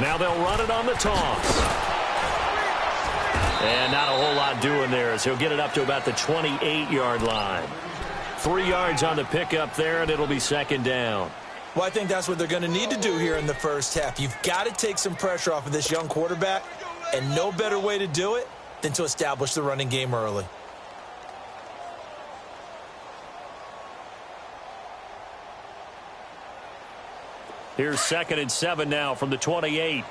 Now they'll run it on the toss. And not a whole lot doing there as he'll get it up to about the 28-yard line. 3 yards on the pickup there, and it'll be second down. Well, I think that's what they're going to need to do here in the first half. You've got to take some pressure off of this young quarterback, and no better way to do it than to establish the running game early. Here's 2nd and 7 now from the 28.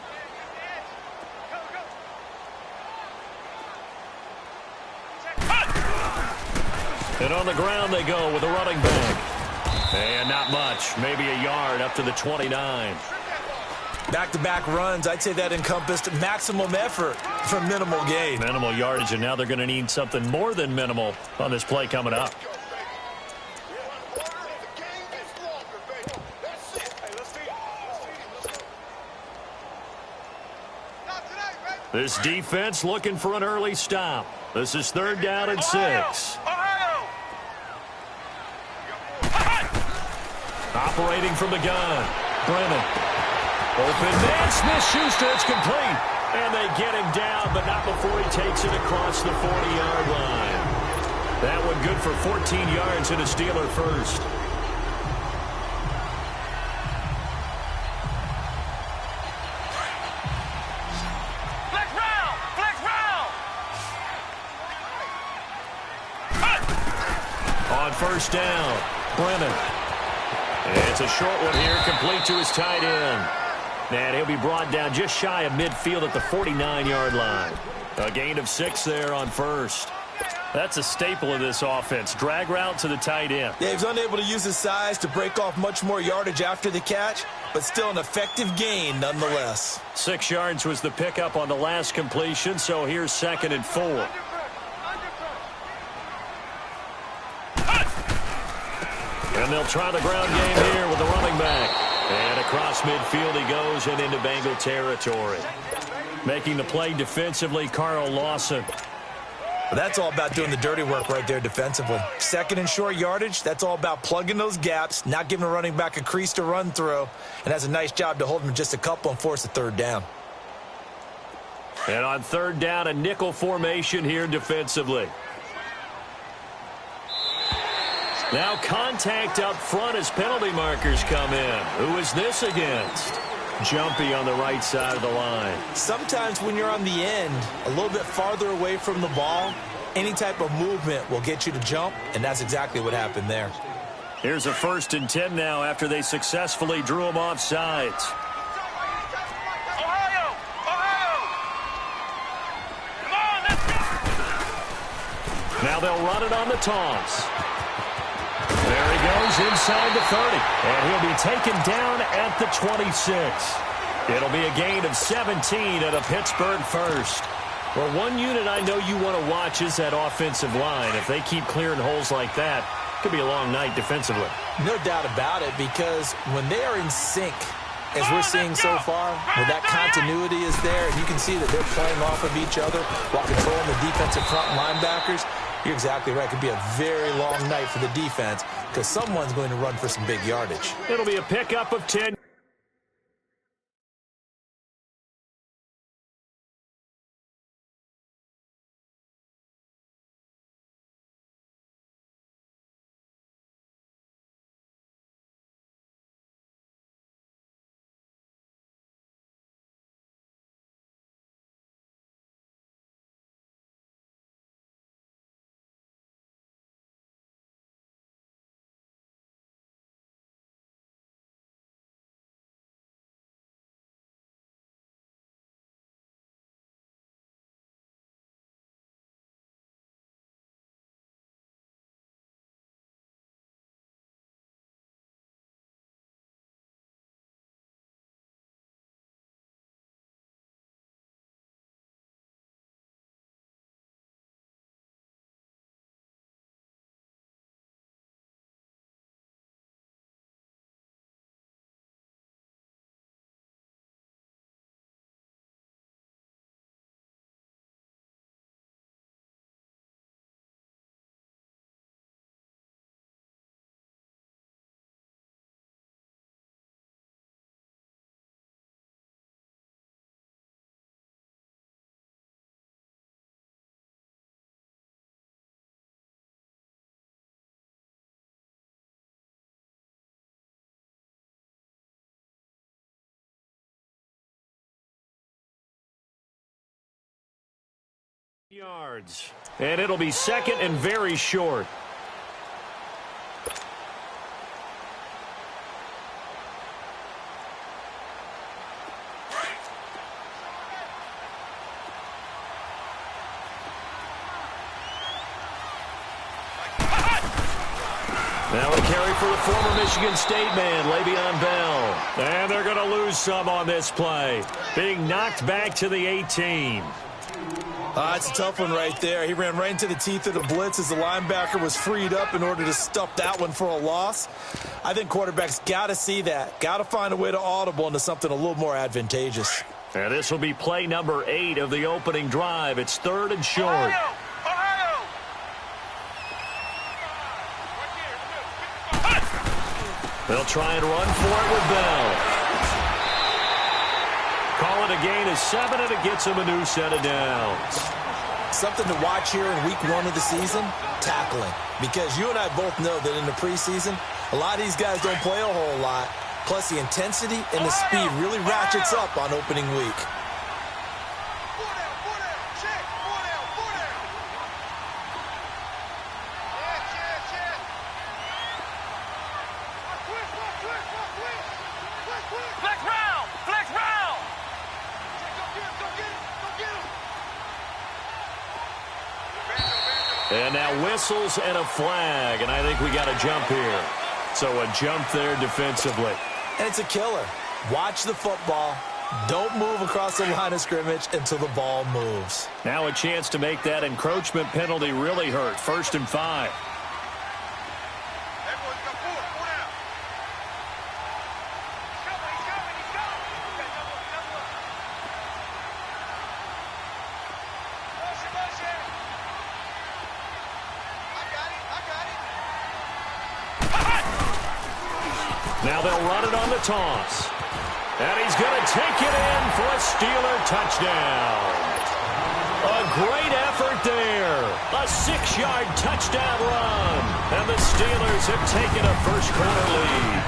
And on the ground they go with a running back. And not much, maybe a yard up to the 29. Back-to-back runs, I'd say that encompassed maximum effort for minimal gain. Minimal yardage, and now they're going to need something more than minimal on this play coming up. This defense looking for an early stop. This is 3rd down and 6. Operating from the gun. Brennan. Open man. Smith-Schuster. It's complete. And they get him down, but not before he takes it across the 40-yard line. That one good for 14 yards and a Steeler first. On first down, Brennan. It's a short one here, complete to his tight end. And he'll be brought down just shy of midfield at the 49-yard line. A gain of 6 there on first. That's a staple of this offense. Drag route to the tight end. Yeah, he's unable to use his size to break off much more yardage after the catch, but still an effective gain nonetheless. 6 yards was the pickup on the last completion, so here's 2nd and 4. And they'll try the ground game here with the running back. And across midfield he goes and into Bengal territory. Making the play defensively, Carl Lawson. Well, that's all about doing the dirty work right there defensively. 2nd and short yardage, that's all about plugging those gaps, not giving a running back a crease to run through, and has a nice job to hold him just a couple and force a 3rd down. And on 3rd down, a nickel formation here defensively. Now contact up front as penalty markers come in. Who is this against? Jumpy on the right side of the line. Sometimes when you're on the end, a little bit farther away from the ball, any type of movement will get you to jump, and that's exactly what happened there. Here's a 1st and 10 now after they successfully drew him off sides. Ohio! Come on, let's go! Now they'll run it on the toss. There he goes inside the 30. And he'll be taken down at the 26. It'll be a gain of 17 at a Pittsburgh first. Well, one unit I know you want to watch is that offensive line. If they keep clearing holes like that, it could be a long night defensively. No doubt about it, because when they are in sync, as we're seeing so far, where that continuity is there, and you can see that they're playing off of each other while controlling the defensive front linebackers, you're exactly right. It could be a very long night for the defense because someone's going to run for some big yardage. It'll be a pickup of 10. Yards. And it'll be second and very short. Now a carry for the former Michigan State man, Le'Veon Bell. And they're going to lose some on this play. Being knocked back to the 18. It's a tough one right there. He ran right into the teeth of the blitz as the linebacker was freed up in order to stuff that one for a loss. I think quarterbacks got to see that. Got to find a way to audible into something a little more advantageous. And this will be play number 8 of the opening drive. It's third and short. They'll try and run for it with Bell. Call it a gain of 7, and it gets him a new set of downs. Something to watch here in week 1 of the season, tackling. Because you and I both know that in the preseason, a lot of these guys don't play a whole lot. Plus, the intensity and the speed really ratchets up on opening week. And now whistles and a flag, and I think we got a jump here. So a jump there defensively. And it's a killer. Watch the football. Don't move across the line of scrimmage until the ball moves. Now a chance to make that encroachment penalty really hurt. 1st and 5. Now they'll run it on the toss. And he's going to take it in for a Steeler touchdown. A great effort there. A 6-yard touchdown run. And the Steelers have taken a first-quarter lead.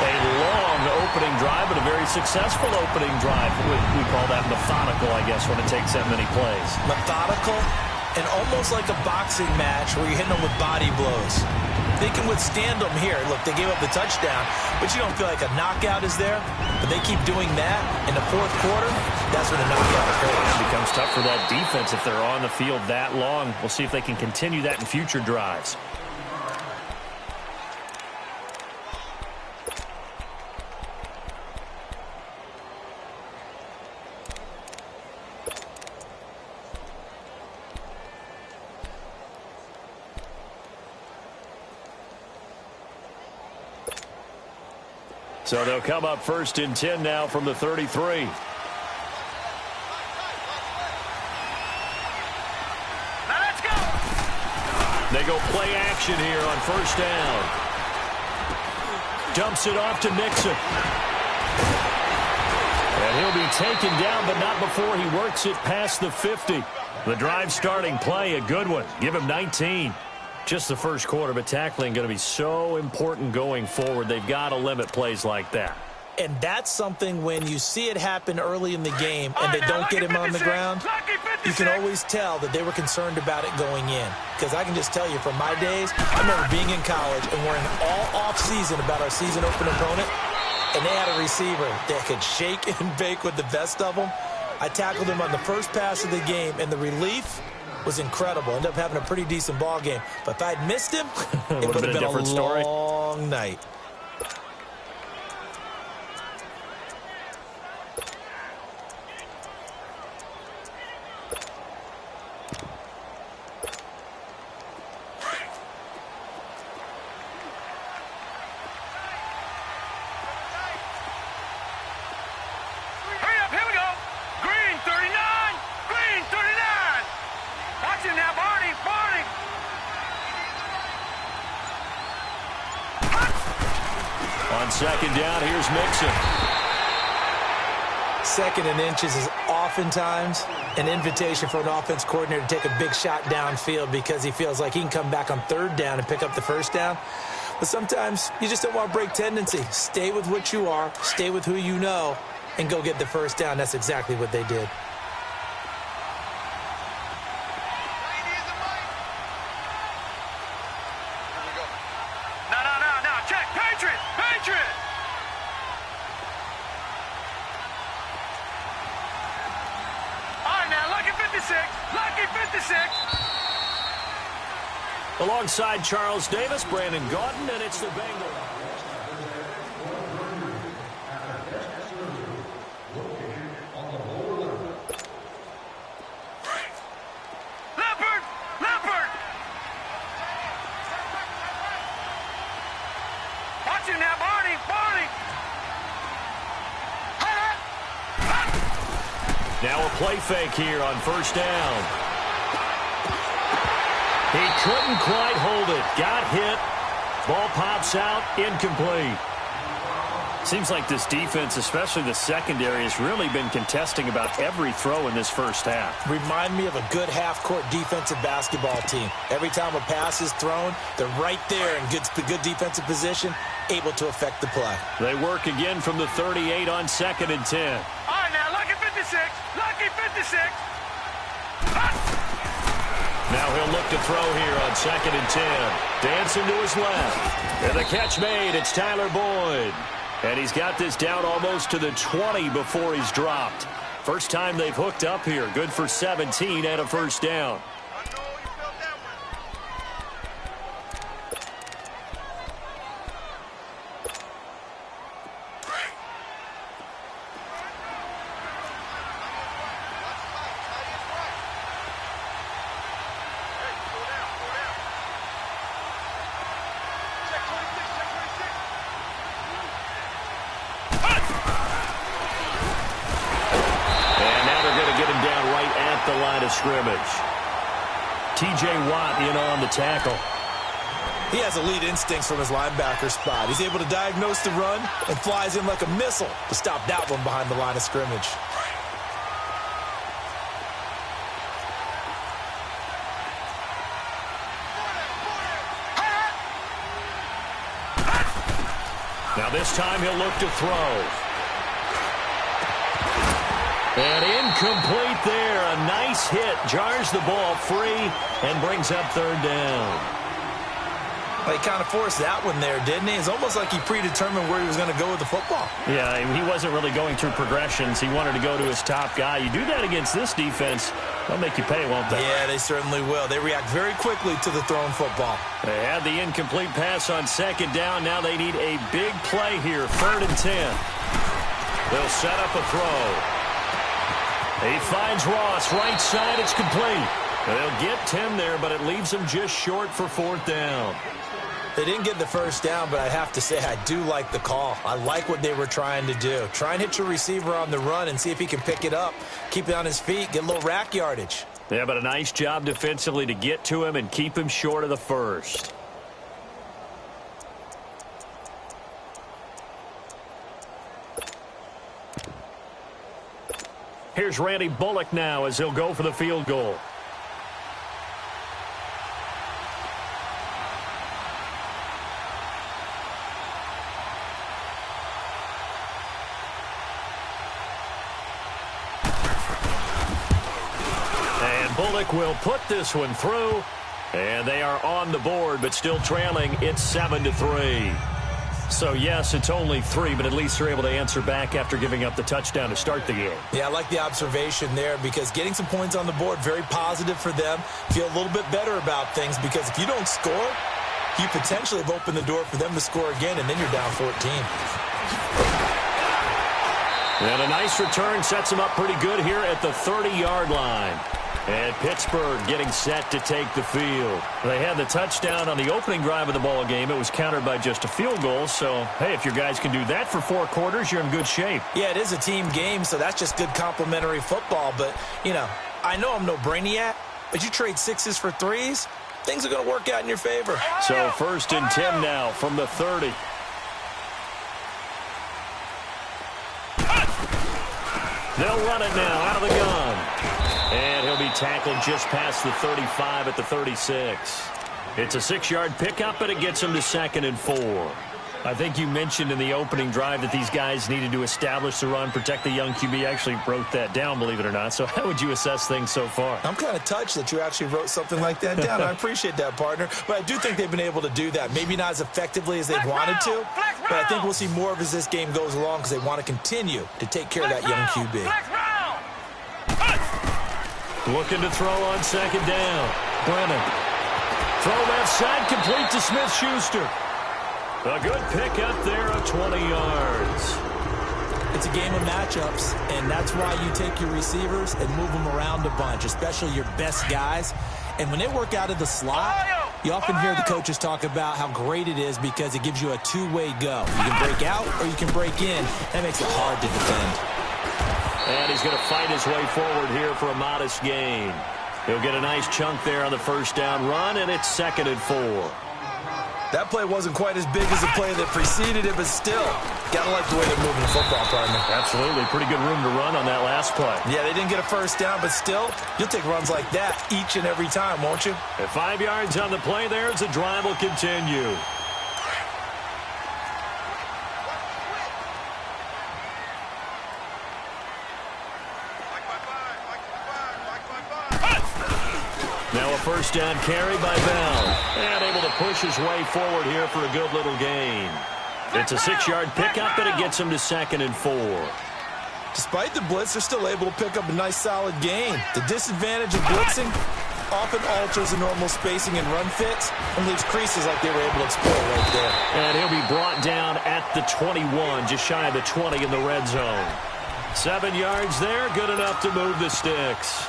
A long opening drive, but a very successful opening drive. We call that methodical, I guess, when it takes that many plays. Methodical and almost like a boxing match where you're hitting them with body blows. They can withstand them here. Look, they gave up the touchdown, but you don't feel like a knockout is there. But they keep doing that in the 4th quarter. That's when the knockout occurs. It becomes tough for that defense if they're on the field that long. We'll see if they can continue that in future drives. So they'll come up 1st and 10 now from the 33. Now let's go. They go play action here on 1st down. Dumps it off to Mixon. And he'll be taken down, but not before he works it past the 50. The drive starting play, a good one. Give him 19. Just the 1st quarter, but tackling going to be so important going forward. They've got to limit plays like that. And that's something when you see it happen early in the game and they don't get him on the ground, you can always tell that they were concerned about it going in. Because I can just tell you from my days, I remember being in college and worrying all off-season about our season open opponent, and they had a receiver that could shake and bake with the best of them. I tackled him on the first pass of the game, and the relief was incredible. Ended up having a pretty decent ball game. But if I'd missed him, it would have been a different story. Long night. Hurry up, here we go. Green 39. Green 39. Watch him now, Barney. Barney. On 2nd down, here's Mixon. 2nd and inches is oftentimes an invitation for an offense coordinator to take a big shot downfield because he feels like he can come back on 3rd down and pick up the 1st down. But sometimes you just don't want to break tendency. Stay with what you are, stay with who you know, and go get the 1st down. That's exactly what they did. Alongside Charles Davis, Brandon Gaudin, and it's the Bengals. Leopard! Watch him now, Barney! Now a play fake here on first down. He couldn't quite hold it. Got hit. Ball pops out. Incomplete. Seems like this defense, especially the secondary, has really been contesting about every throw in this first half. Remind me of a good half-court defensive basketball team. Every time a pass is thrown, they're right there in good defensive position, able to affect the play. They work again from the 38 on 2nd and 10. All right, now, Lucky 56. Lucky 56. Now he'll look to throw here on 2nd and 10. Dancing to his left. And the catch made. It's Tyler Boyd. And he's got this down almost to the 20 before he's dropped. First time they've hooked up here. Good for 17 and a first down. The line of scrimmage. T.J. Watt in on the tackle. He has elite instincts from his linebacker spot. He's able to diagnose the run and flies in like a missile to stop that one behind the line of scrimmage. Now this time he'll look to throw. And incomplete there. A nice hit. Jars the ball free and brings up third down. Well, he kind of forced that one there, didn't he? It's almost like he predetermined where he was going to go with the football. Yeah, he wasn't really going through progressions. He wanted to go to his top guy. You do that against this defense, they'll make you pay, won't they? Yeah, they certainly will. They react very quickly to the thrown football. They had the incomplete pass on 2nd down. Now they need a big play here. 3rd and 10. They'll set up a throw. He finds Ross, right side, it's complete. They'll get 10 there, but it leaves them just short for 4th down. They didn't get the first down, but I have to say I do like the call. I like what they were trying to do. Try and hit your receiver on the run and see if he can pick it up, keep it on his feet, get a little rack yardage. Yeah, but a nice job defensively to get to him and keep him short of the first. Here's Randy Bullock now as he'll go for the field goal. And Bullock will put this one through. And they are on the board, but still trailing. It's 7-3. So, yes, it's only 3, but at least they're able to answer back after giving up the touchdown to start the game. Yeah, I like the observation there because getting some points on the board, very positive for them. Feel a little bit better about things because if you don't score, you potentially have opened the door for them to score again, and then you're down 14. And a nice return sets them up pretty good here at the 30-yard line. And Pittsburgh getting set to take the field. They had the touchdown on the opening drive of the ball game. It was countered by just a field goal. So, hey, if your guys can do that for 4 quarters, you're in good shape. Yeah, it is a team game, so that's just good complementary football. But, you know, I know I'm no brainiac, but you trade 6s for 3s, things are going to work out in your favor. So 1st and 10 now from the 30. They'll run it now out of the gun. And he'll be tackled just past the 35 at the 36. It's a 6-yard pickup, and it gets him to 2nd and 4. I think you mentioned in the opening drive that these guys needed to establish the run, protect the young QB. I actually wrote that down, believe it or not. So how would you assess things so far? I'm kind of touched that you actually wrote something like that down. I appreciate that, partner. But I do think they've been able to do that. Maybe not as effectively as they've wanted to, but I think we'll see more of as this game goes along because they want to continue to take care of that young QB. Looking to throw on 2nd down. Brennan Throw left side, complete to Smith-Schuster. A good pickup there of 20 yards. It's a game of matchups, and that's why you take your receivers and move them around a bunch, especially your best guys. And when they work out of the slot, you often hear the coaches talk about how great it is because it gives you a two-way go. You can break out or you can break in. That makes it hard to defend. And he's going to fight his way forward here for a modest gain. He'll get a nice chunk there on the first down run, and it's 2nd and 4. That play wasn't quite as big as the play that preceded it, but still, gotta like the way they're moving the football, partner. Absolutely. Pretty good room to run on that last play. Yeah, they didn't get a first down, but still, you'll take runs like that each and every time, won't you? At 5 yards on the play there as the drive will continue. Now a first down carry by Bell. And able to push his way forward here for a good little gain. It's a 6-yard pickup, but it gets him to 2nd and 4. Despite the blitz, they're still able to pick up a nice, solid gain. The disadvantage of blitzing often alters the normal spacing and run fits and leaves creases like they were able to exploit right there. And he'll be brought down at the 21, just shy of the 20 in the red zone. 7 yards there, good enough to move the sticks.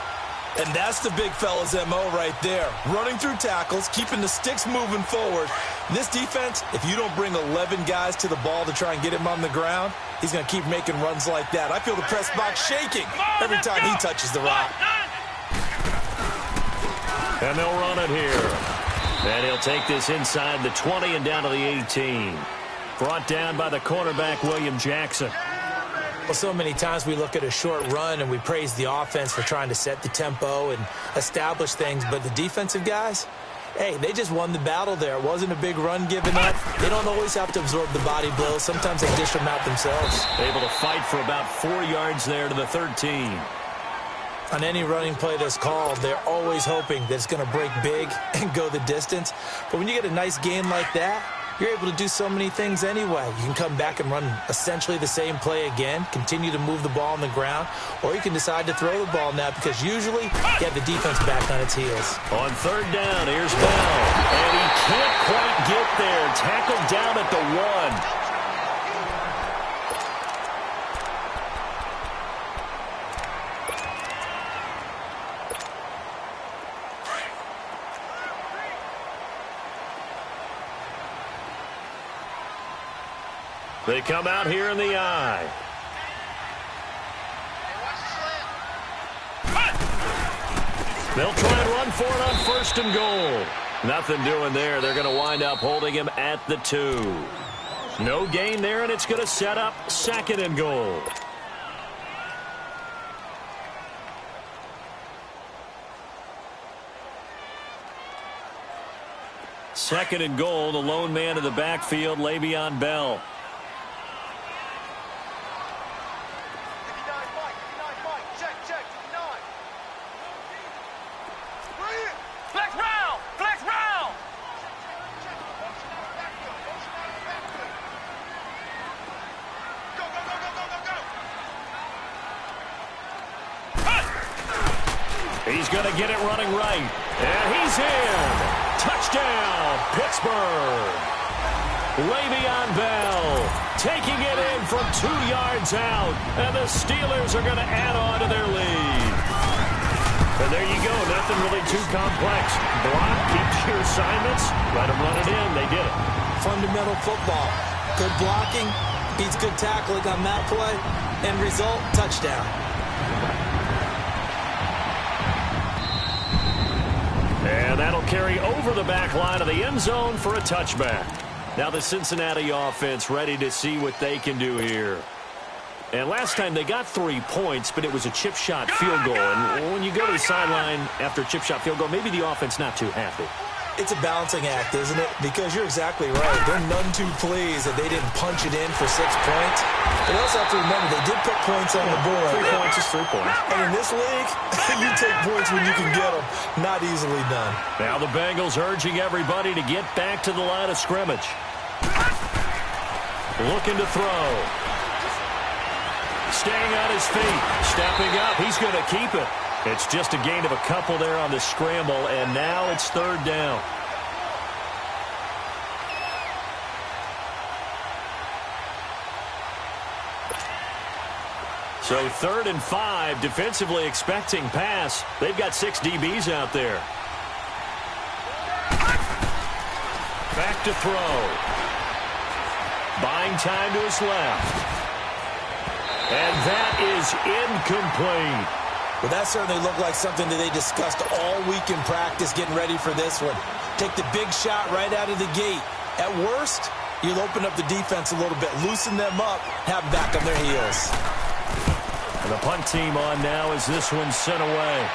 And that's the big fella's MO right there. Running through tackles, keeping the sticks moving forward. This defense, if you don't bring 11 guys to the ball to try and get him on the ground, he's going to keep making runs like that. I feel the press box shaking every time he touches the rock. And they'll run it here. And he'll take this inside the 20 and down to the 18. Brought down by the cornerback, William Jackson. Well, so many times we look at a short run and we praise the offense for trying to set the tempo and establish things, but the defensive guys, hey, they just won the battle there. It wasn't a big run given up. They don't always have to absorb the body blows. Sometimes they dish them out themselves. Able to fight for about 4 yards there to the 13. On any running play that's called, they're always hoping that it's going to break big and go the distance. But when you get a nice gain like that, you're able to do so many things anyway. You can come back and run essentially the same play again, continue to move the ball on the ground, or you can decide to throw the ball now because usually you have the defense back on its heels. On 3rd down, here's Bell. And he can't quite get there. Tackled down at the 1. They come out here in the eye. They'll try and run for it on 1st and goal. Nothing doing there. They're going to wind up holding him at the 2. No gain there, and it's going to set up 2nd and goal. Second and goal, the lone man in the backfield, Le'Veon Bell. He's going to get it running right. And he's in. Touchdown, Pittsburgh. Le'Veon Bell taking it in from 2 yards out. And the Steelers are going to add on to their lead. And there you go. Nothing really too complex. Block, keeps your assignments. Let them run it in. They did it. Fundamental football. Good blocking beats good tackling on that play. End result, touchdown. And that'll carry over the back line of the end zone for a touchback. Now the Cincinnati offense ready to see what they can do here. And last time they got 3 points, but it was a chip shot field goal. And when you go to the sideline after a chip shot field goal, maybe the offense not too happy. It's a balancing act, isn't it? Because you're exactly right. They're none too pleased that they didn't punch it in for 6 points. But you also have to remember they did put points on the board. 3 points is 3 points. And in this league, you take points when you can get them. Not easily done. Now the Bengals urging everybody to get back to the line of scrimmage. Looking to throw. Staying on his feet. Stepping up. He's going to keep it. It's just a gain of a couple there on the scramble, and now it's 3rd down. So 3rd and 5, defensively expecting pass. They've got 6 DBs out there. Back to throw. Buying time to his left. And that is incomplete. Well, that certainly looked like something that they discussed all week in practice getting ready for this one. Take the big shot right out of the gate. At worst, you'll open up the defense a little bit, loosen them up, have them back on their heels. And the punt team on now as this one's sent away.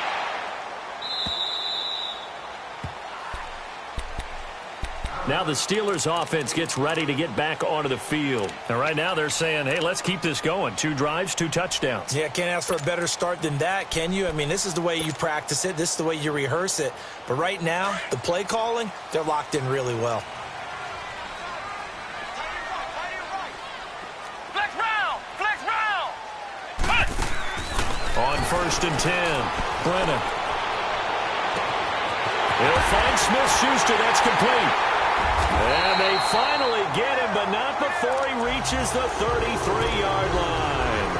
Now the Steelers offense gets ready to get back onto the field. And right now they're saying, hey, let's keep this going. 2 drives, 2 touchdowns. Yeah, can't ask for a better start than that, can you? I mean, this is the way you practice it. This is the way you rehearse it. But right now, the play calling, they're locked in really well. Flex round! Flex round! On 1st and 10, Brennan. He'll find Smith-Schuster. That's complete. And they finally get him, but not before he reaches the 33-yard line.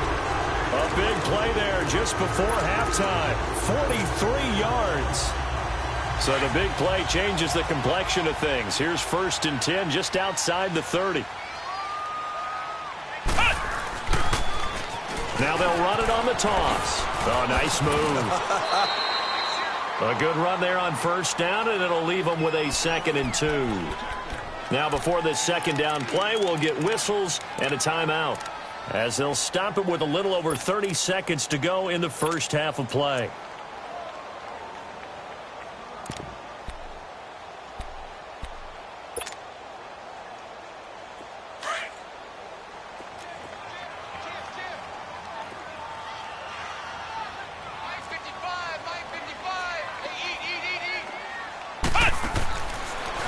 A big play there just before halftime. 43 yards. So the big play changes the complexion of things. Here's 1st and 10 just outside the 30. Now they'll run it on the toss. Oh, nice move. A good run there on 1st down, and it'll leave them with a 2nd and 2. Now before this 2nd down play, we'll get whistles and a timeout, as they'll stop it with a little over 30 seconds to go in the first half of play.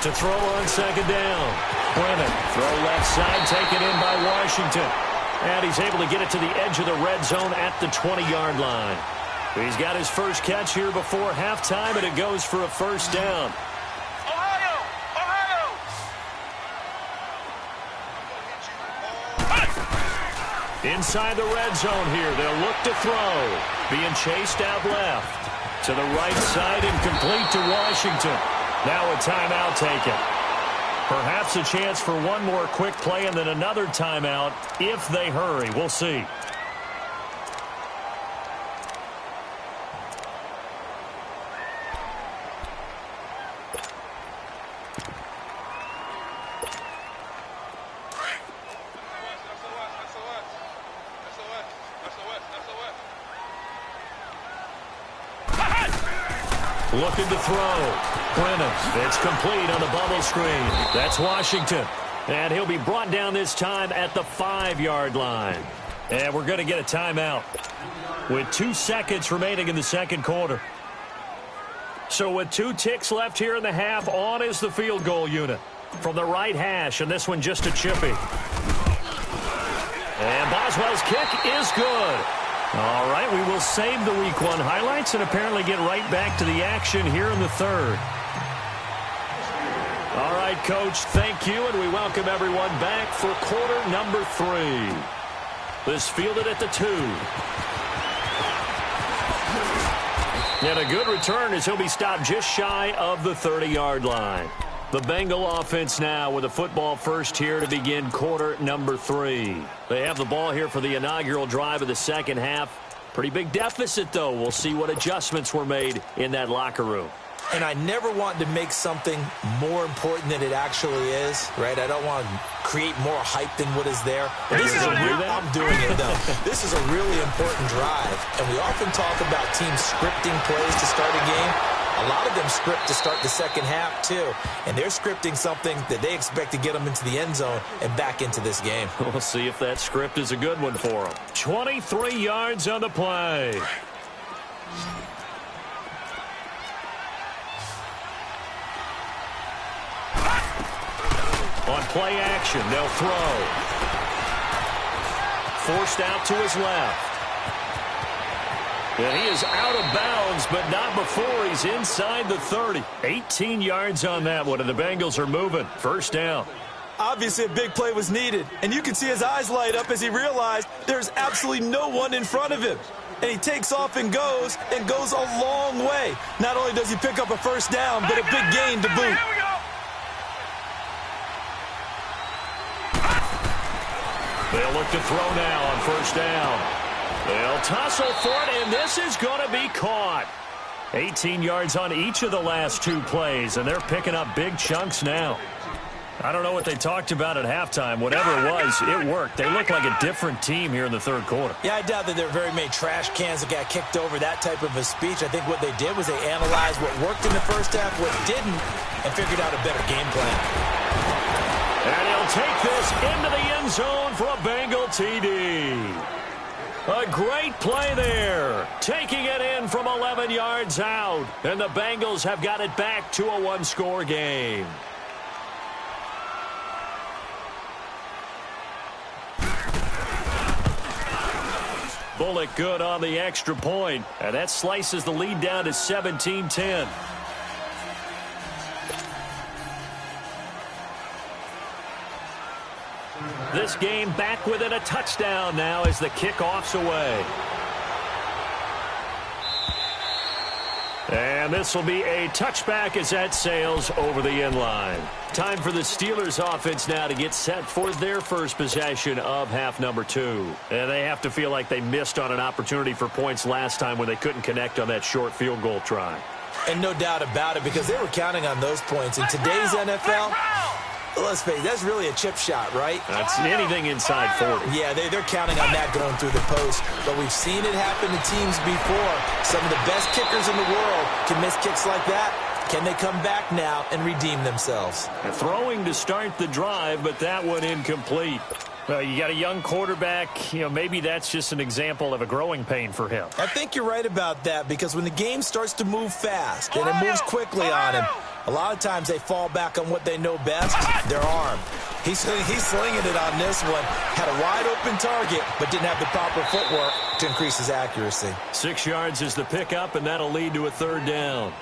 To throw on 2nd down. Brennan, throw left side, taken in by Washington. And he's able to get it to the edge of the red zone at the 20-yard line. He's got his first catch here before halftime, and it goes for a 1st down. Ohio! Ohio! Inside the red zone here, they'll look to throw. Being chased out left. To the right side and complete to Washington. Now a timeout taken. Perhaps a chance for one more quick play and then another timeout if they hurry. We'll see. Looking to throw. Brennan, it's complete on the bubble screen. That's Washington. And he'll be brought down this time at the 5-yard line. And we're going to get a timeout with 2 seconds remaining in the 2nd quarter. So with 2 ticks left here in the half, on is the field goal unit. From the right hash, and this one just a chippy. And Boswell's kick is good. All right, we will save the Week 1 highlights and apparently get right back to the action here in the 3rd. All right, Coach, thank you, and we welcome everyone back for quarter number 3. This fielded at the 2. And a good return as he'll be stopped just shy of the 30-yard line. The Bengal offense now with a football first here to begin quarter number 3. They have the ball here for the inaugural drive of the 2nd half. Pretty big deficit, though. We'll see what adjustments were made in that locker room. And I never want to make something more important than it actually is, right? I don't want to create more hype than what is there. But this is I'm doing it, though. This is a really important drive. And we often talk about teams scripting plays to start a game. A lot of them script to start the 2nd half, too. And they're scripting something that they expect to get them into the end zone and back into this game. We'll see if that script is a good one for them. 23 yards on the play. On play action, they'll throw. Forced out to his left. And he is out of bounds, but not before he's inside the 30. 18 yards on that one, and the Bengals are moving. 1st down. Obviously, a big play was needed, and you can see his eyes light up as he realized there's absolutely no one in front of him. And he takes off and goes a long way. Not only does he pick up a first down, but a big gain to boot. They'll look to throw now on first down. They'll tussle for it, and this is going to be caught. 18 yards on each of the last 2 plays, and they're picking up big chunks now. I don't know what they talked about at halftime. Whatever it was, it worked. They look like a different team here in the third quarter. Yeah, I doubt that there are very many trash cans that got kicked over that type of a speech. I think what they did was they analyzed what worked in the first half, what didn't, and figured out a better game plan. And he'll take this into the end zone for a Bengal TD. A great play there. Taking it in from 11 yards out. And the Bengals have got it back to a 1-score game. Bullock good on the extra point. And that slices the lead down to 17-10. This game back within a touchdown now as the kickoff's away. And this will be a touchback as that sails over the end line. Time for the Steelers offense now to get set for their first possession of half number 2. And they have to feel like they missed on an opportunity for points last time when they couldn't connect on that short field goal try. And no doubt about it, because they were counting on those points. In today's NFL, let's face it, that's really a chip shot, right? That's anything inside 40. Yeah, they're counting on that going through the post. But we've seen it happen to teams before. Some of the best kickers in the world can miss kicks like that. Can they come back now and redeem themselves? Throwing to start the drive, but that one incomplete. Well, you got a young quarterback. Maybe that's just an example of a growing pain for him. I think you're right about that, because when the game starts to move fast and it moves quickly on him, a lot of times they fall back on what they know best, their arm. He's slinging it on this one. Had a wide-open target, but didn't have the proper footwork to increase his accuracy. 6 yards is the pickup, and that'll lead to a third down.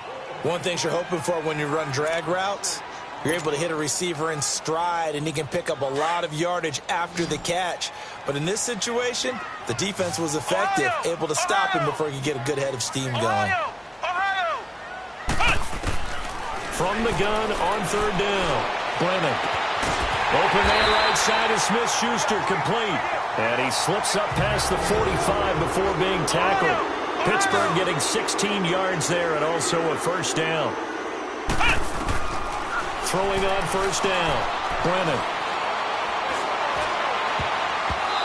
One thing you're hoping for when you run drag routes, you're able to hit a receiver in stride, and he can pick up a lot of yardage after the catch. But in this situation, the defense was effective, able to stop him before he could get a good head of steam going. From the gun on third down, Brennan. Open man right side is Smith-Schuster, complete. And he slips up past the 45 before being tackled. Pittsburgh getting 16 yards there and also a first down. Throwing on first down, Brennan.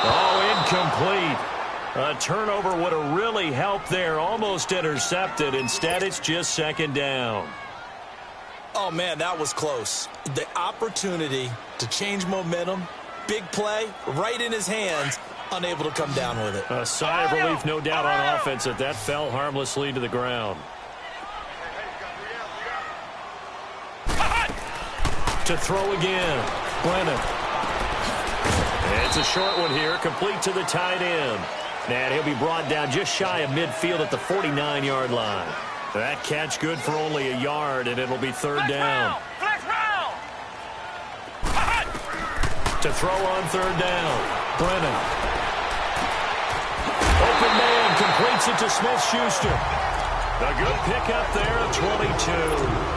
Oh, incomplete. A turnover would have really helped there. Almost intercepted. Instead, it's just second down. Oh, man, that was close. The opportunity to change momentum, big play, right in his hands, unable to come down with it. A sigh of relief, no doubt, on offense that fell harmlessly to the ground. To throw again, Brennan. It's a short one here, complete to the tight end. And he'll be brought down just shy of midfield at the 49-yard line. That catch good for only a yard, and it'll be third down. To throw on third down, Brennan. Open man completes it to Smith-Schuster. A good pickup there at 22.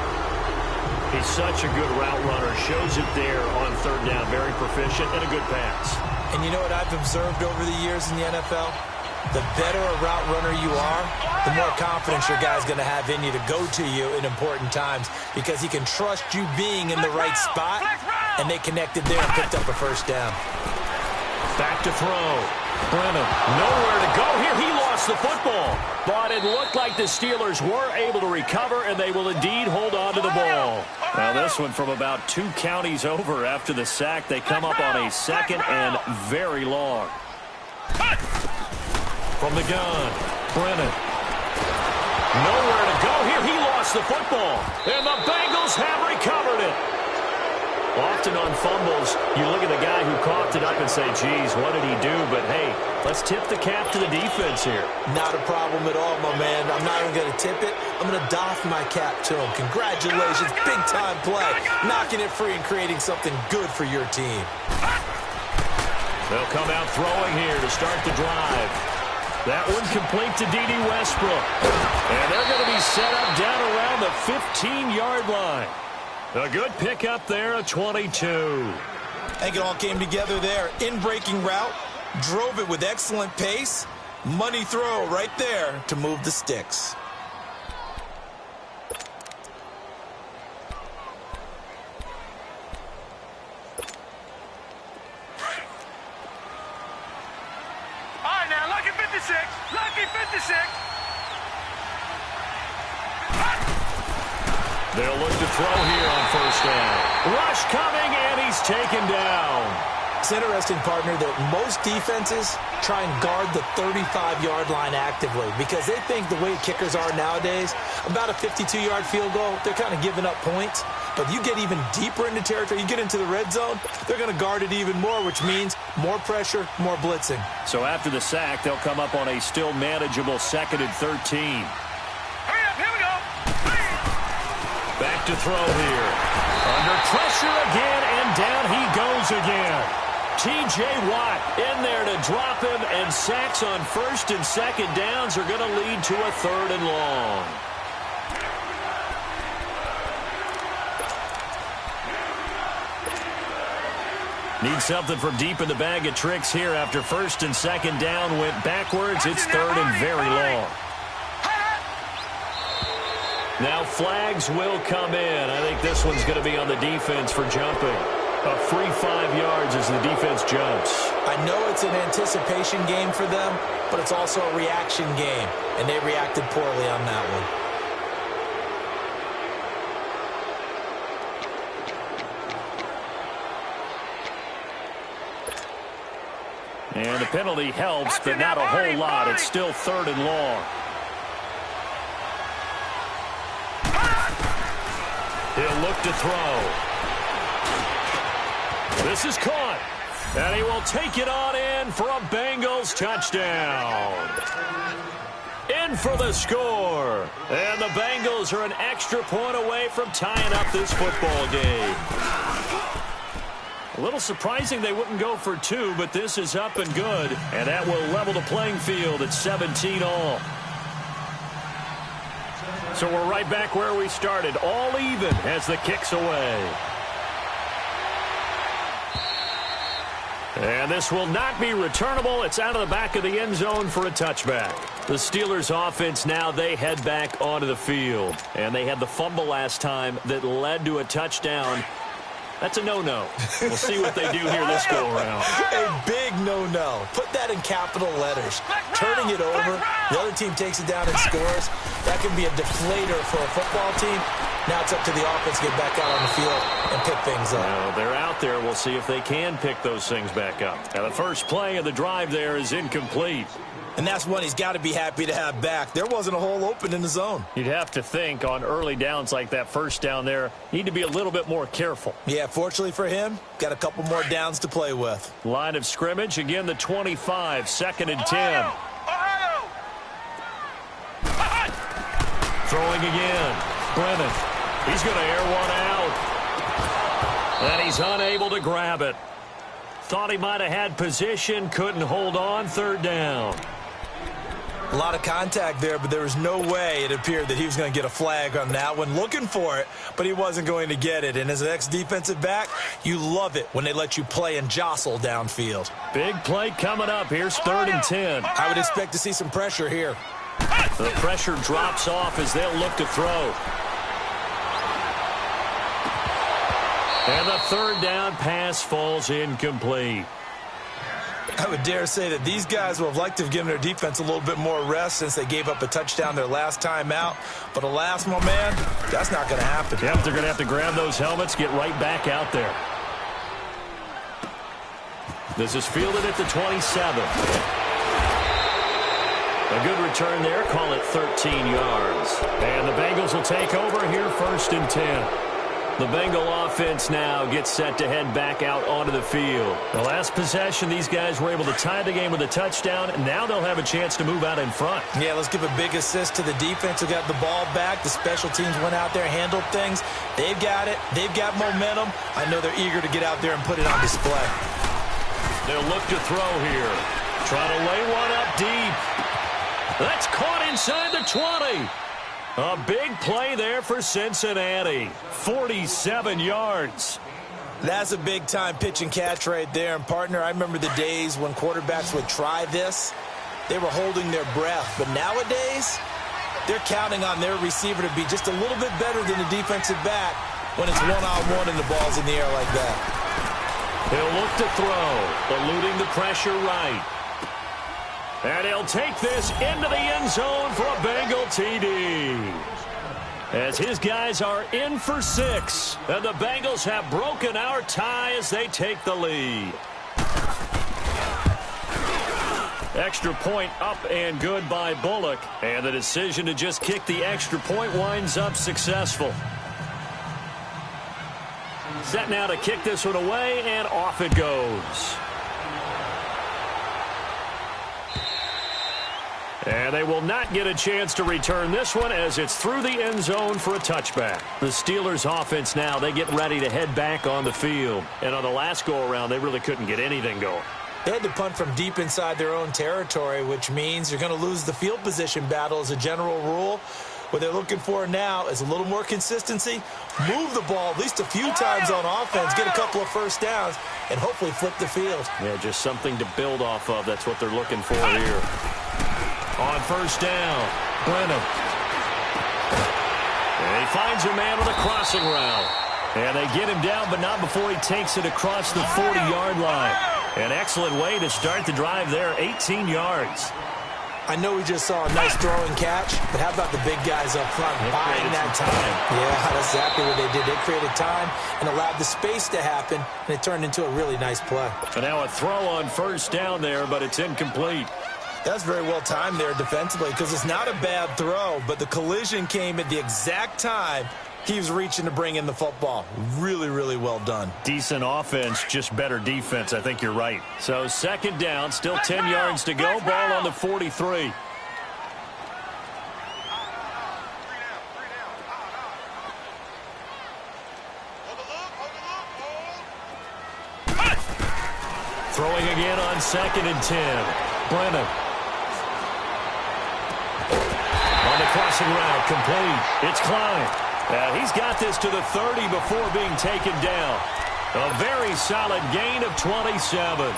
He's such a good route runner. Shows it there on third down. Very proficient and a good pass. And you know what I've observed over the years in the NFL? The better a route runner you are, the more confidence your guy's going to have in you to go to you in important times, because he can trust you being in the right spot, and they connected there and picked up a first down. Back to throw. Brennan, nowhere to go here. He lost the football, but it looked like the Steelers were able to recover, and they will indeed hold on to the ball. Now this one from about 2 counties over after the sack. They come up on a second and very long. From the gun, Brennan. Nowhere to go here. He lost the football, and the Bengals have recovered it. Often on fumbles, you look at the guy who coughed it up and say, geez, what did he do? But, hey, let's tip the cap to the defense here. Not a problem at all, my man. I'm not even going to tip it. I'm going to doff my cap to him. Congratulations. Big-time play. Knocking it free and creating something good for your team. They'll come out throwing here to start the drive. That one complete to D.D. Westbrook. And they're going to be set up down around the 15-yard line. A good pickup there, a 22. I think it all came together there. In-breaking route, drove it with excellent pace. Money throw right there to move the sticks. All right, now, lucky 56. Lucky 56. They'll look to throw here on first down. Rush coming, and he's taken down. It's interesting, partner, that most defenses try and guard the 35-yard line actively because they think the way kickers are nowadays, about a 52-yard field goal, they're kind of giving up points. But you get even deeper into territory, you get into the red zone, they're going to guard it even more, which means more pressure, more blitzing. So after the sack, they'll come up on a still manageable 2nd and 13. Hurry up, here we go. Back to throw here. Under pressure again, and down he goes again. T.J. Watt in there to drop him, and sacks on 1st and 2nd downs are going to lead to a 3rd and long. Need something from deep in the bag of tricks here after 1st and 2nd down went backwards. It's 3rd and very long. Now flags will come in. I think this one's going to be on the defense for jumping. A free 5 yards as the defense jumps. I know it's an anticipation game for them, but it's also a reaction game, and they reacted poorly on that one. And the penalty helps, but not a whole lot. It's still 3rd and long. He'll look to throw. This is caught. And he will take it on in for a Bengals touchdown. In for the score. And the Bengals are an extra point away from tying up this football game. A little surprising they wouldn't go for 2, but this is up and good. And that will level the playing field at 17 all. So we're right back where we started. All even as the kick's away. And this will not be returnable. It's out of the back of the end zone for a touchback. The Steelers offense now, they head back onto the field. And they had the fumble last time that led to a touchdown. That's a no-no. We'll see what they do here this go-around. A big no-no. Put that in capital letters. Turning it over, the other team takes it down and scores. That can be a deflator for a football team. Now it's up to the offense to get back out on the field and pick things up. Now, they're out there. We'll see if they can pick those things back up. Now, the first play of the drive there is incomplete. And that's one he's got to be happy to have back. There wasn't a hole open in the zone. You'd have to think on early downs like that first down there, need to be a little bit more careful. Yeah, fortunately for him, got a couple more downs to play with. Line of scrimmage, again the 25, 2nd and 10. Ohio! Throwing again. Brennan. He's going to air one out. And he's unable to grab it. Thought he might have had position, couldn't hold on, 3rd down. A lot of contact there, but there was no way it appeared that he was going to get a flag on that one. Looking for it, but he wasn't going to get it. And as an ex-defensive back, you love it when they let you play and jostle downfield. Big play coming up. Here's 3rd and 10. I would expect to see some pressure here. The pressure drops off as they'll look to throw. And the 3rd down pass falls incomplete. I would dare say that these guys would have liked to have given their defense a little bit more rest since they gave up a touchdown their last time out. But alas, my man, that's not going to happen. Yep, they're going to have to grab those helmets, get right back out there. This is fielded at the 27. A good return there, call it 13 yards. And the Bengals will take over here 1st and 10. The Bengal offense now gets set to head back out onto the field. The last possession, these guys were able to tie the game with a touchdown, and now they'll have a chance to move out in front. Yeah, let's give a big assist to the defense who got the ball back. The special teams went out there, handled things. They've got it. They've got momentum. I know they're eager to get out there and put it on display. They'll look to throw here. Try to lay one up deep. That's caught inside the 20. A big play there for Cincinnati. 47 yards. That's a big-time pitch and catch right there. And, partner, I remember the days when quarterbacks would try this. They were holding their breath. But nowadays, they're counting on their receiver to be just a little bit better than the defensive back when it's one-on-one and the ball's in the air like that. He'll look to throw, eluding the pressure right. And he'll take this into the end zone for a Bengal TD. As his guys are in for 6. And the Bengals have broken our tie as they take the lead. Extra point up and good by Bullock. And the decision to just kick the extra point winds up successful. Set now to kick this one away, and off it goes. And they will not get a chance to return this one as it's through the end zone for a touchback. The Steelers offense now, they get ready to head back on the field. And on the last go-around, they really couldn't get anything going. They had to punt from deep inside their own territory, which means you're going to lose the field position battle as a general rule. What they're looking for now is a little more consistency, move the ball at least a few times on offense, get a couple of first downs, and hopefully flip the field. Yeah, just something to build off of. That's what they're looking for here. On first down, Brennan. And he finds a man with a crossing route. And they get him down, but not before he takes it across the 40-yard line. An excellent way to start the drive there, 18 yards. I know we just saw a nice throw and catch, but how about the big guys up front buying that time? Yeah, that's exactly what they did. They created time and allowed the space to happen, and it turned into a really nice play. And now a throw on first down there, but it's incomplete. That's very well timed there defensively because it's not a bad throw, but the collision came at the exact time he was reaching to bring in the football. Really, really well done. Decent offense, just better defense. I think you're right. So second down, still 10 yards to go. Ball on the 43. Throwing again on 2nd and 10. Brennan. On the crossing route, complete. It's Klein. He's got this to the 30 before being taken down. A very solid gain of 27.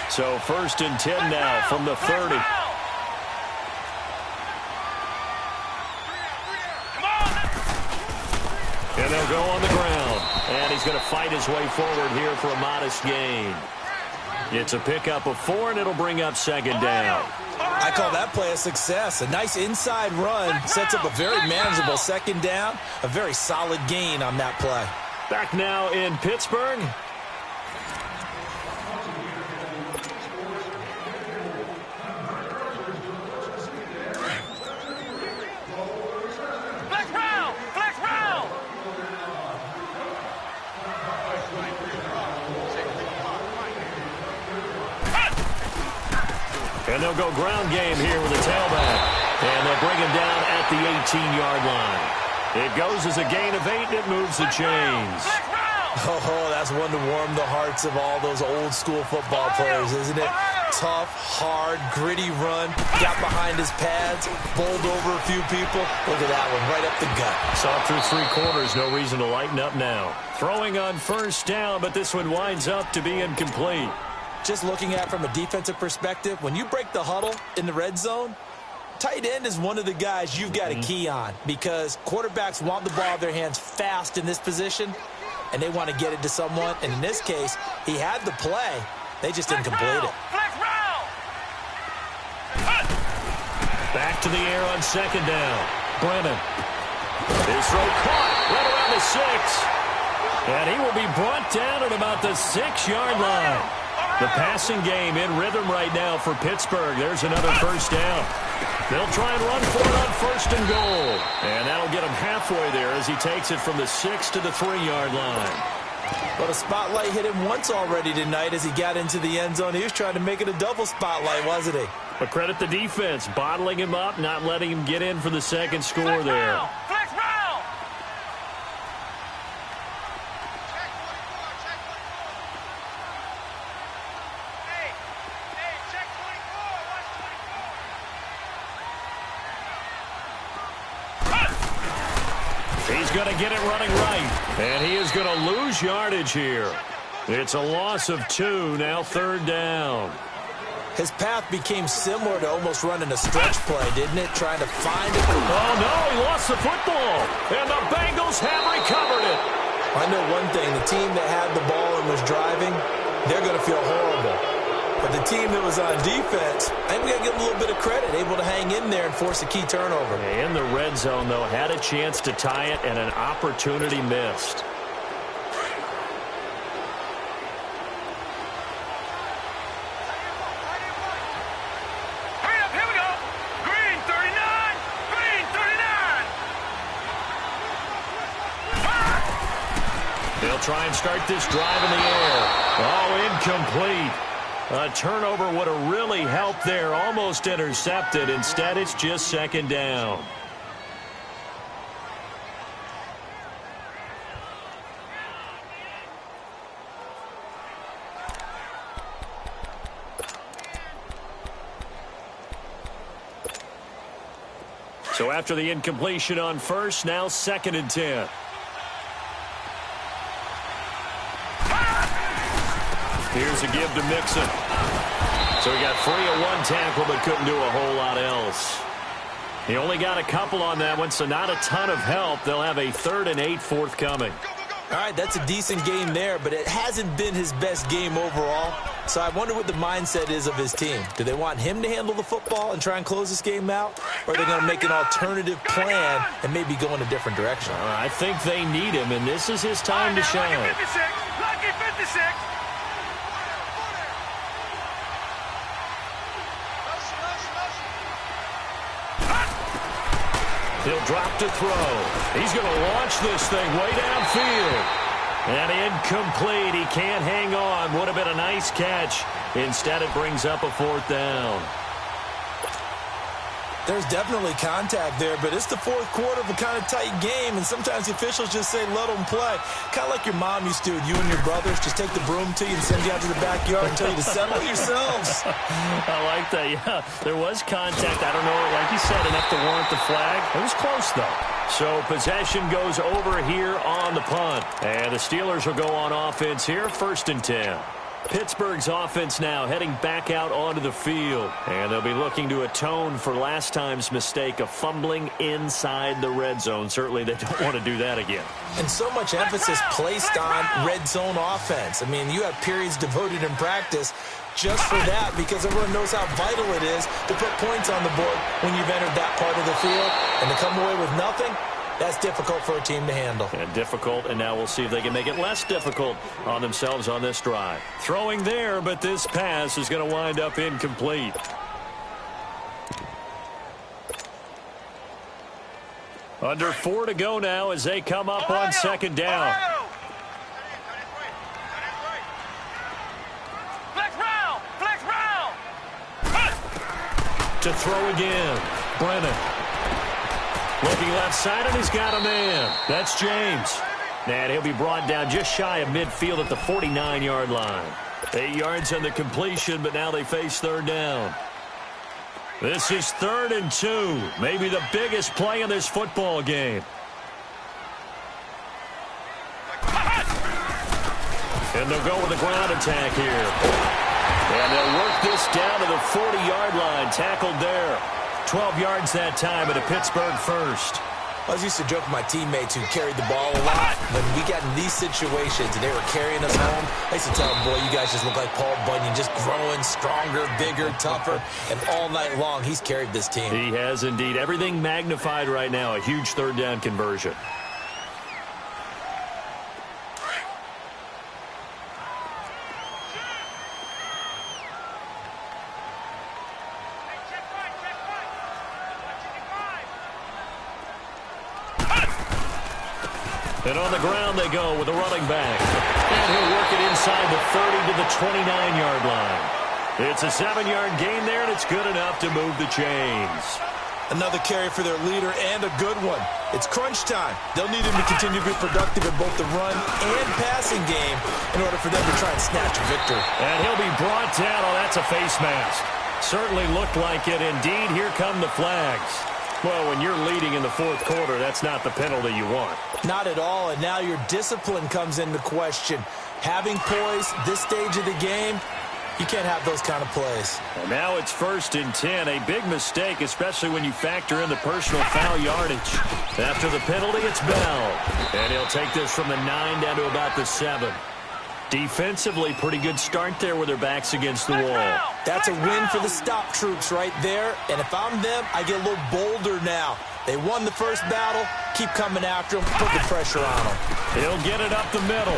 So 1st and 10 now from the 30. And they'll go on the ground. And he's going to fight his way forward here for a modest gain. It's a pickup of 4, and it'll bring up 2nd down. I call that play a success. A nice inside run sets up a very manageable 2nd down. A very solid gain on that play. Back now in Pittsburgh. Flex round! Flex round! And they'll go ground game here with a tailback. And they'll bring him down at the 18-yard line. It goes as a gain of 8, and it moves the chains. Oh, that's one to warm the hearts of all those old-school football players, isn't it? Tough, hard, gritty run. Got behind his pads, bowled over a few people. Look at that one, right up the gut. Saw through 3 quarters, no reason to lighten up now. Throwing on first down, but this one winds up to be incomplete. Just looking at it from a defensive perspective, when you break the huddle in the red zone, tight end is one of the guys you've got to key on because quarterbacks want the ball in their hands fast in this position, and they want to get it to someone. And in this case, he had the play. They just didn't complete it. Back to the air on 2nd down. Brennan. His throw caught right around the 6. And he will be brought down at about the 6-yard line. The passing game in rhythm right now for Pittsburgh. There's another first down. They'll try and run for it on 1st and goal. And that'll get him halfway there as he takes it from the 6 to the 3-yard line. Well, the spotlight hit him once already tonight as he got into the end zone. He was trying to make it a double spotlight, wasn't he? But credit the defense, bottling him up, not letting him get in for the second score there. Flex round. Hey, check 24. Watch 24. He's going to get it running right. And he is going to lose yardage here. It's a loss of 2, now 3rd down. His path became similar to almost running a stretch play, didn't it? Trying to find it. Oh, no, he lost the football. And the Bengals have recovered it. I know one thing. The team that had the ball and was driving, they're going to feel horrible. But the team that was on defense, I think we got to give them a little bit of credit, able to hang in there and force a key turnover. In the red zone, though, had a chance to tie it and an opportunity missed. Hurry up, here we go. Green 39. Green 39. They'll try and start this drive in the air. Oh, incomplete. A turnover would have really helped there. Almost intercepted. Instead, it's just 2nd down. So after the incompletion on 1st, now 2nd and 10. Here's a give to Mixon. So he got free of 1 tackle but couldn't do a whole lot else. He only got a couple on that one, so not a ton of help. They'll have a 3rd and 8 forthcoming. All right, that's a decent game there, but it hasn't been his best game overall. So I wonder what the mindset is of his team. Do they want him to handle the football and try and close this game out? Or are they going to make an alternative plan and maybe go in a different direction? I think they need him, and this is his time to shine. Lucky 56. Lucky 56. He'll drop to throw. He's going to launch this thing way downfield. And incomplete. He can't hang on. Would have been a nice catch. Instead, it brings up a 4th down. There's definitely contact there, but it's the 4th quarter of a kind of tight game, and sometimes the officials just say, let them play. Kind of like your mom used to with you and your brothers. Just take the broom to you and send you out to the backyard and tell you to settle yourselves. I like that, yeah. There was contact. I don't know, like you said, enough to warrant the flag. It was close, though. So possession goes over here on the punt. And the Steelers will go on offense here, 1st and 10. Pittsburgh's offense now heading back out onto the field. And they'll be looking to atone for last time's mistake of fumbling inside the red zone. Certainly they don't want to do that again. And so much emphasis placed on red zone offense. I mean, you have periods devoted in practice just for that because everyone knows how vital it is to put points on the board when you've entered that part of the field. And to come away with nothing, that's difficult for a team to handle. And difficult, and now we'll see if they can make it less difficult on themselves on this drive. Throwing there, but this pass is going to wind up incomplete. Under 4 to go now as they come up on 2nd down. Flex round. Flex round. To throw again. Brennan. Looking left side, and he's got a man. That's James. And he'll be brought down just shy of midfield at the 49-yard line. 8 yards on the completion, but now they face 3rd down. This is 3rd and 2. Maybe the biggest play in this football game. And they'll go with the ground attack here. And they'll work this down to the 40-yard line. Tackled there. 12 yards that time at a Pittsburgh 1st. I was used to joke with my teammates who carried the ball a lot. When we got in these situations and they were carrying us home, I used to tell them, boy, you guys just look like Paul Bunyan, just growing stronger, bigger, tougher. And all night long, he's carried this team. He has indeed. Everything magnified right now. A huge 3rd down conversion. And on the ground they go with a running back. And he'll work it inside the 30 to the 29-yard line. It's a 7-yard gain there, and it's good enough to move the chains. Another carry for their leader, and a good one. It's crunch time. They'll need him to continue to be productive in both the run and passing game in order for them to try and snatch a victory. And he'll be brought down. Oh, that's a face mask. Certainly looked like it. Indeed, here come the flags. Well, when you're leading in the fourth quarter, that's not the penalty you want. Not at all, and now your discipline comes into question. Having poise this stage of the game, you can't have those kind of plays. And now it's 1st and 10. A big mistake, especially when you factor in the personal foul yardage. After the penalty, it's Bell. And he'll take this from the 9 down to about the 7. Defensively, pretty good start there with their backs against the wall. That's a win for the stop troops right there. And if I'm them, I get a little bolder now. They won the first battle. Keep coming after them. Put the pressure on them. He'll get it up the middle.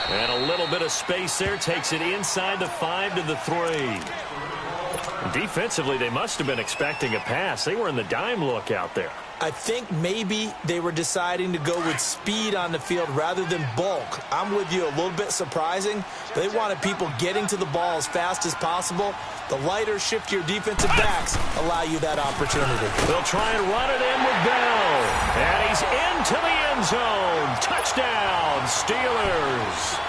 And a little bit of space there. Takes it inside the 5 to the 3. Defensively, they must have been expecting a pass. They were in the dime look out there. I think maybe they were deciding to go with speed on the field rather than bulk. I'm with you, a little bit surprising. They wanted people getting to the ball as fast as possible. The lighter, shiftier defensive backs allow you that opportunity. They'll try and run it in with Bell. And he's into the end zone. Touchdown, Steelers.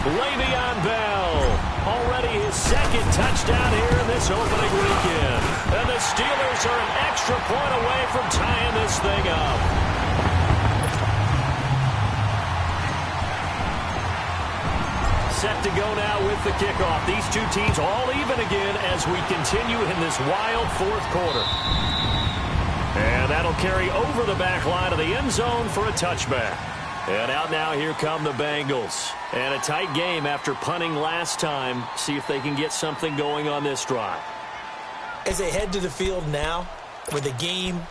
Le'Veon Bell. Already his second touchdown here in this opening weekend. And the Steelers are an extra point away from tying this thing up. Set to go now with the kickoff. These two teams all even again as we continue in this wild fourth quarter. And that'll carry over the back line of the end zone for a touchback. And out now, here come the Bengals. And a tight game after punting last time. See if they can get something going on this drive. As they head to the field now, with the game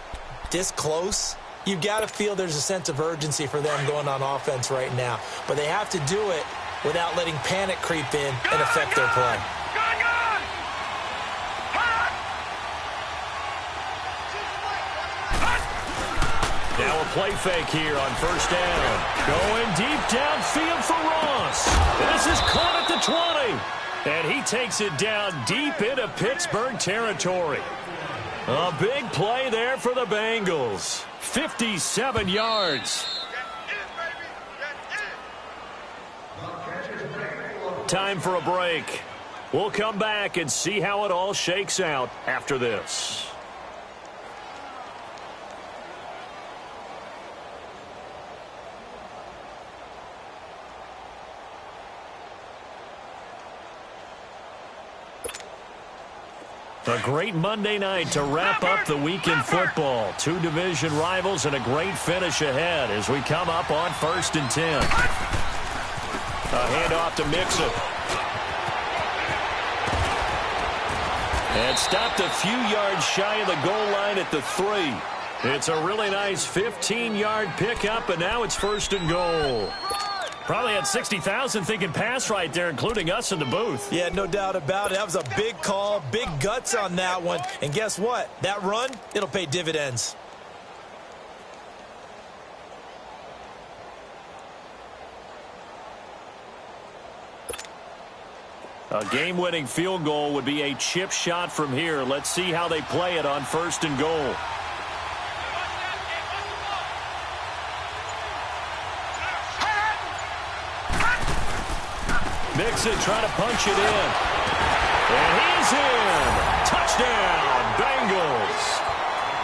this close, you've got to feel there's a sense of urgency for them going on offense right now. But they have to do it without letting panic creep in and affect their play. Now a play fake here on first down. Going deep downfield for Ross. This is caught at the 20. And he takes it down deep into Pittsburgh territory. A big play there for the Bengals. 57 yards. Time for a break. We'll come back and see how it all shakes out after this. A great Monday night to wrap up the week in football. Two division rivals and a great finish ahead as we come up on 1st and 10. A handoff to Mixon. And stopped a few yards shy of the goal line at the 3. It's a really nice 15-yard pickup, and now it's 1st and goal. Probably had 60,000 thinking pass right there, including us in the booth. Yeah, no doubt about it. That was a big call, big guts on that one. And guess what? That run, it'll pay dividends. A game-winning field goal would be a chip shot from here. Let's see how they play it on 1st and goal. Mixon trying to punch it in. And he's in. Touchdown, Bengals.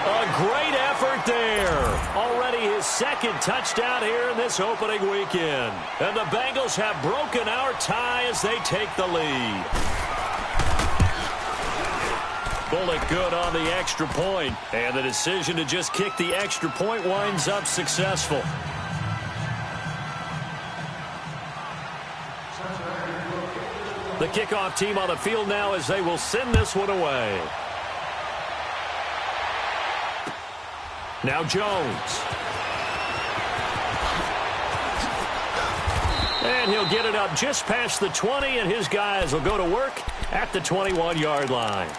A great effort there. Already his second touchdown here in this opening weekend. And the Bengals have broken our tie as they take the lead. Bullock good on the extra point. And the decision to just kick the extra point winds up successful. The kickoff team on the field now as they will send this one away. Now Jones. And he'll get it up just past the 20, and his guys will go to work at the 21-yard line.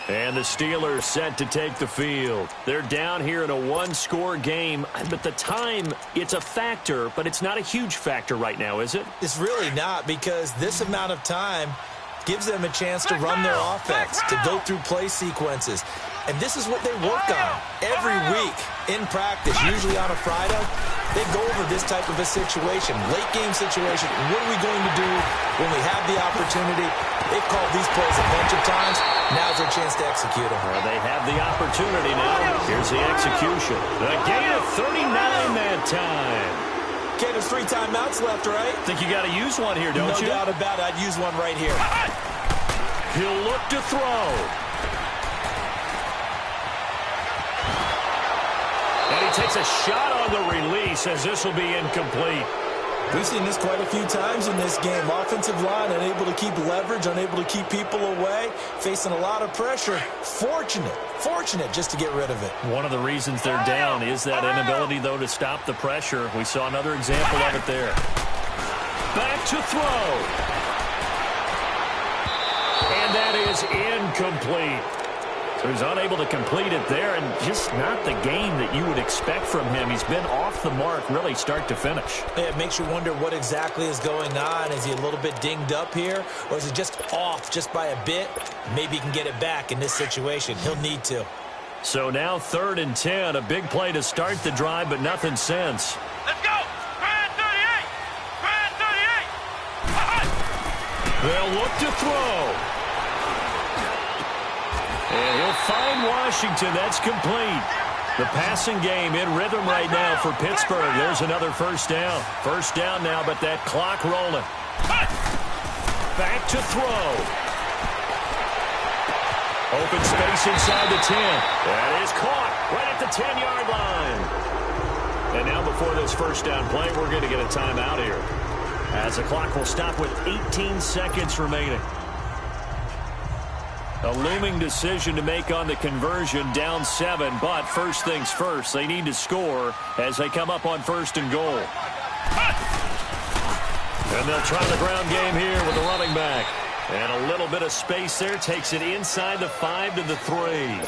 And the Steelers set to take the field. They're down here in a one-score game, but the time, it's a factor, but it's not a huge factor right now, is it? It's really not, because this amount of time gives them a chance to run their offense, to go through play sequences. And this is what they work on every week in practice, usually on a Friday. They go over this type of a situation, late game situation. What are we going to do when we have the opportunity? They've called these plays a bunch of times. Now's their chance to execute them. Well, they have the opportunity now. Here's the execution. A gain of 39 that time. Okay, there's 3 timeouts left, right? Think you got to use one here, don't you? No doubt about it. I'd use one right here. He'll look to throw. And he takes a shot on the release as this will be incomplete. We've seen this quite a few times in this game. Offensive line unable to keep leverage, unable to keep people away, facing a lot of pressure. Fortunate just to get rid of it. One of the reasons they're down is that inability, though, to stop the pressure. We saw another example of it there. Back to throw. And that is incomplete. So he's unable to complete it there, and just not the game that you would expect from him. He's been off the mark really start to finish. Yeah, it makes you wonder what exactly is going on. Is he a little bit dinged up here, or is it just off just by a bit? Maybe he can get it back in this situation. He'll need to. So now 3rd and 10, a big play to start the drive, but nothing since. Let's go. Brand 38. Brand 38. They'll look to throw. And he'll find Washington. That's complete. The passing game in rhythm right now for Pittsburgh. There's another first down. First down now, but that clock rolling. Back to throw. Open space inside the 10. That is caught right at the 10-yard line. And now before this first down play, we're going to get a timeout here, as the clock will stop with 18 seconds remaining. A looming decision to make on the conversion, down 7, but first things first, they need to score as they come up on 1st and goal. And they'll try the ground game here with the running back. And a little bit of space there, takes it inside the 5 to the 3.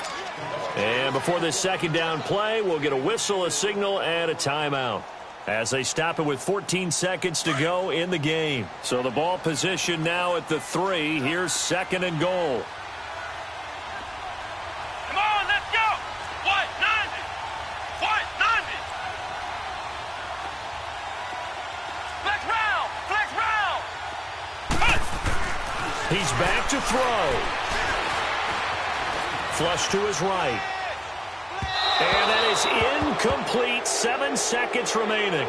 And before this second down play, we'll get a whistle, a signal, and a timeout, as they stop it with 14 seconds to go in the game. So the ball position now at the 3. Here's 2nd and goal. He's back to throw. Flush to his right. And that is incomplete. 7 seconds remaining.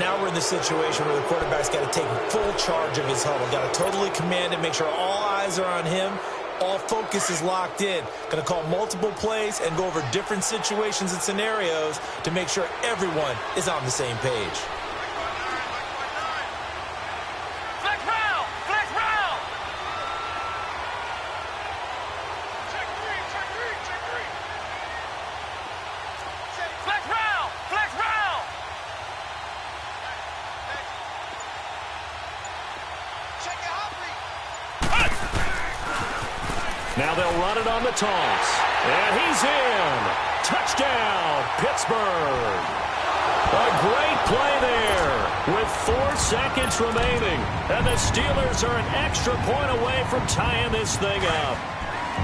Now we're in the situation where the quarterback's got to take full charge of his huddle. Got to totally command it, make sure all eyes are on him. All focus is locked in. Going to call multiple plays and go over different situations and scenarios to make sure everyone is on the same page. Now they'll run it on the toss. And he's in. Touchdown, Pittsburgh. A great play there with 4 seconds remaining. And the Steelers are an extra point away from tying this thing up.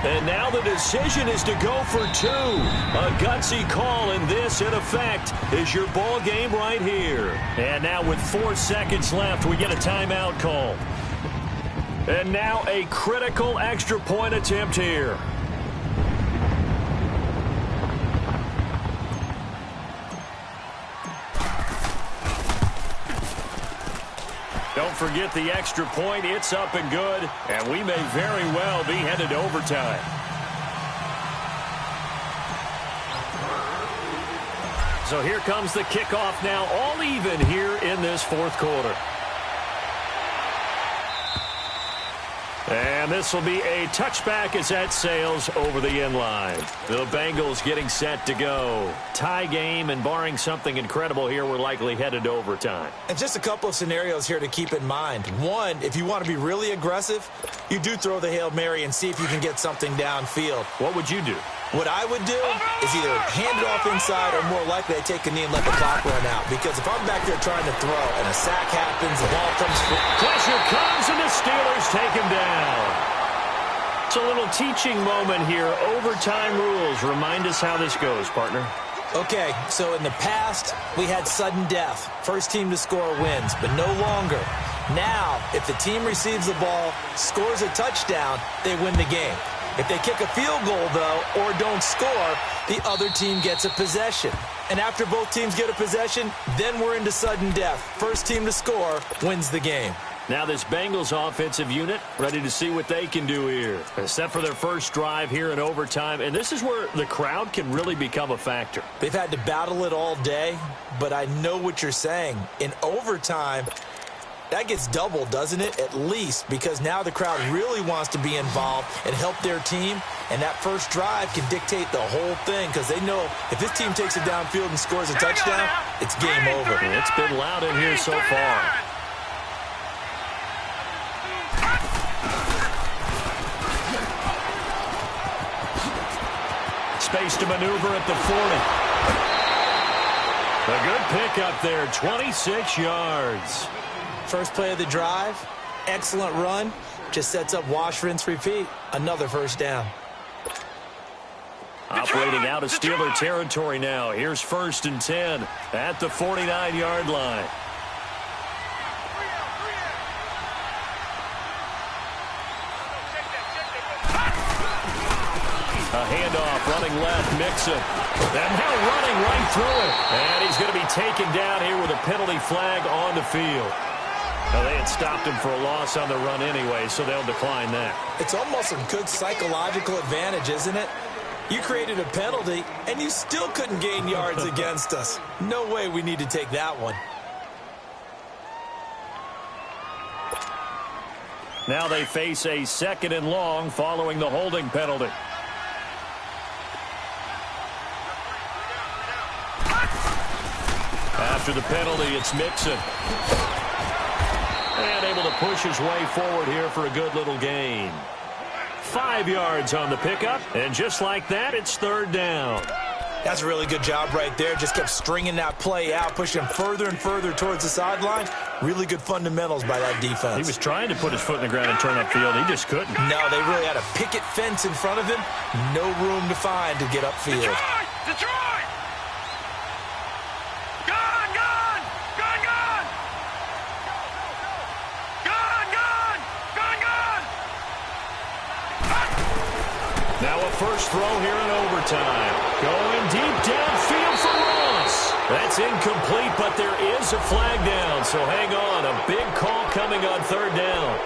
And now the decision is to go for 2. A gutsy call, and this, in effect, is your ball game right here. And now with 4 seconds left, we get a timeout call. And now a critical extra point attempt here. Don't forget the extra point. It's up and good, and we may very well be headed to overtime. So here comes the kickoff now, all even here in this 4th quarter. And this will be a touchback as that sails over the end line. The Bengals getting set to go. Tie game, and barring something incredible here, we're likely headed to overtime. And just a couple of scenarios here to keep in mind. One, if you want to be really aggressive, you do throw the Hail Mary and see if you can get something downfield. What would you do? What I would do is either hand it off inside or more likely I take a knee and let the clock run out. Because if I'm back there trying to throw and a sack happens, the ball comes through. Pressure comes and the Steelers take him down. It's a little teaching moment here. Overtime rules. Remind us how this goes, partner. Okay, so in the past, we had sudden death. First team to score wins, but no longer. Now, if the team receives the ball, scores a touchdown, they win the game. If they kick a field goal, though, or don't score, the other team gets a possession. And after both teams get a possession, then we're into sudden death. First team to score wins the game. Now this Bengals offensive unit ready to see what they can do here. Set for their first drive here in overtime. And this is where the crowd can really become a factor. They've had to battle it all day, but I know what you're saying. In overtime, that gets doubled, doesn't it? At least, because now the crowd really wants to be involved and help their team. And that first drive can dictate the whole thing because they know if this team takes it downfield and scores a touchdown, it's game over. And it's been loud in here so far. Space to maneuver at the 40. A good pick up there, 26 yards. First play of the drive, excellent run, just sets up wash, rinse, repeat. Another first down. Operating out of Steeler territory now. Here's 1st and 10 at the 49-yard line. A handoff, running left, Mixon. And now running right through it. And he's going to be taken down here with a penalty flag on the field. Now, they had stopped him for a loss on the run anyway, so they'll decline that. It's almost a good psychological advantage, isn't it? You created a penalty, and you still couldn't gain yards against us. No way we need to take that one. Now they face a 2nd and long following the holding penalty. After the penalty, it's Mixon. And able to push his way forward here for a good little gain. 5 yards on the pickup, and just like that, it's 3rd down. That's a really good job right there. Just kept stringing that play out, pushing him further and further towards the sideline. Really good fundamentals by that defense. He was trying to put his foot in the ground and turn upfield. He just couldn't. No, they really had a picket fence in front of him. No room to find to get upfield. Detroit! Detroit! Gone! Gone! Gone! Gone! Gone! Gone! Gone! Gone! Now a first throw here in overtime. Going deep downfield for Ross. That's incomplete, but there is a flag down, so hang on. A big call coming on 3rd down.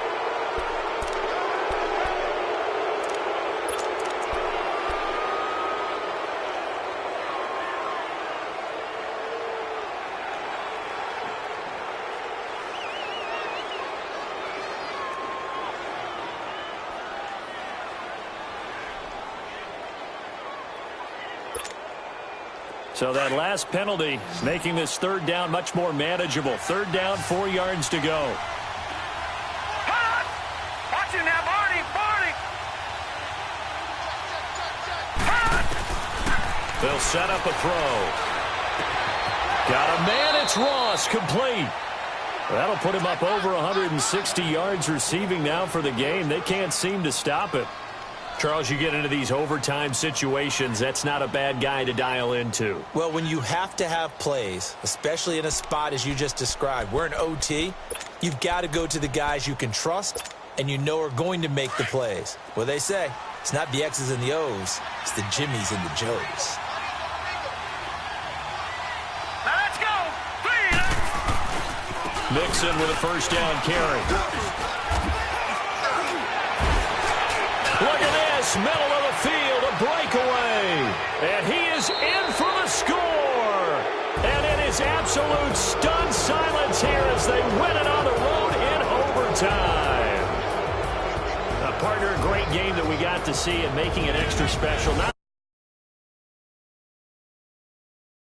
So that last penalty making this 3rd down much more manageable. 3rd down, 4 yards to go. Hot! Watch him now, Barney! Barney! Hot! They'll set up a throw. Got a man, it's Ross, complete. That'll put him up over 160 yards receiving now for the game. They can't seem to stop it. Charles, you get into these overtime situations, that's not a bad guy to dial into. Well, when you have to have plays, especially in a spot as you just described, we're in OT, you've got to go to the guys you can trust and you know are going to make the plays. Well, they say it's not the X's and the O's, it's the Jimmies and the Joes. Now let's go! Mixon with a first down carry. Look at this, middle of the field, a breakaway. And he is in for the score. And it is absolute stunned silence here as they win it on the road in overtime. partner, a great game that we got to see and making it extra special. Not